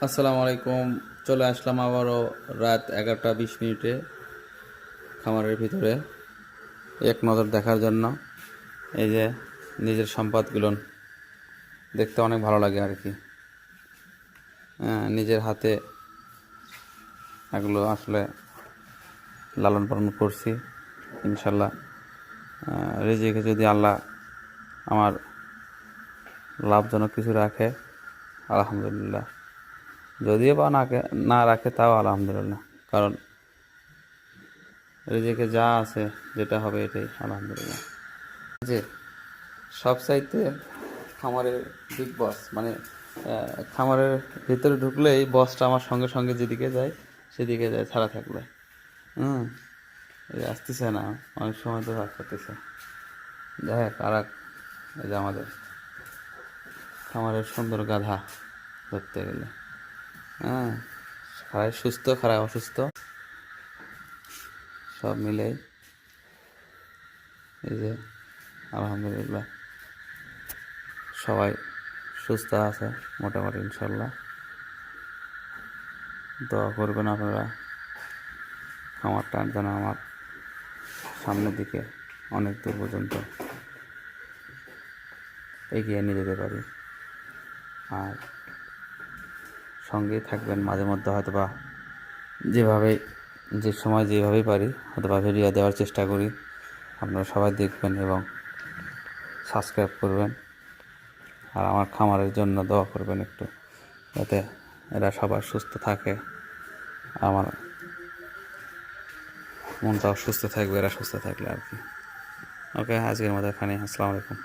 আসসালামু আলাইকুম। চলে আসলাম আবারও রাত 11টা 20 মিনিটে খামারের ভিতরে এক নজর দেখার জন্য। এই যে নিজের সম্পদগুলো দেখতে অনেক ভালো লাগে আর কি। নিজের হাতে এগুলো আসলে লালন পালন করছি। ইনশাল্লাহ রিজিকে যদি আল্লাহ আমার লাভজনক কিছু রাখে আলহামদুলিল্লাহ, যদিও বা না রাখে তাও আলহামদুলিল্লাহ, কারণ রিজিকে যা আছে যেটা হবে এটাই আলহামদুলিল্লাহ। যে সব চাইতে খামারের বিগ বস মানে খামারের ভিতরে ঢুকলেই বসটা আমার সঙ্গে সঙ্গে যেদিকে যায় সেদিকে যায় ছাড়া থাকলে। হুম, এই আসতেছে না, অনেক সময় তো রাগ করতেছে। যাই হোক, আর এই যে আমাদের খামারের সুন্দর গাধা ধরতে গেলে, হ্যাঁ, খারায় সুস্থ খারায় অসুস্থ সব মিলেই এই যে আলহামদুলিল্লাহ সবাই সুস্থ আছে মোটামুটি ইনশাল্লাহ। দোয়া করবেন আপনারা খামারটা যেন আমার সামনের দিকে অনেক দূর পর্যন্ত এগিয়ে নিয়ে যেতে পারি। আর সঙ্গেই থাকবেন মাঝে মধ্যে, হয়তোবা যে সময় যেভাবেই পারি হয়তোবা ভিডিও দেওয়ার চেষ্টা করি। আপনারা সবাই দেখবেন এবং সাবস্ক্রাইব করবেন, আর আমার খামারের জন্য দোয়া করবেন একটু, যাতে এরা সবাই সুস্থ থাকে, আমার মনটাও সুস্থ থাকবে এরা সুস্থ থাকলে আর কি। ওকে, আজকের মতো এখানে। আসসালামু আলাইকুম।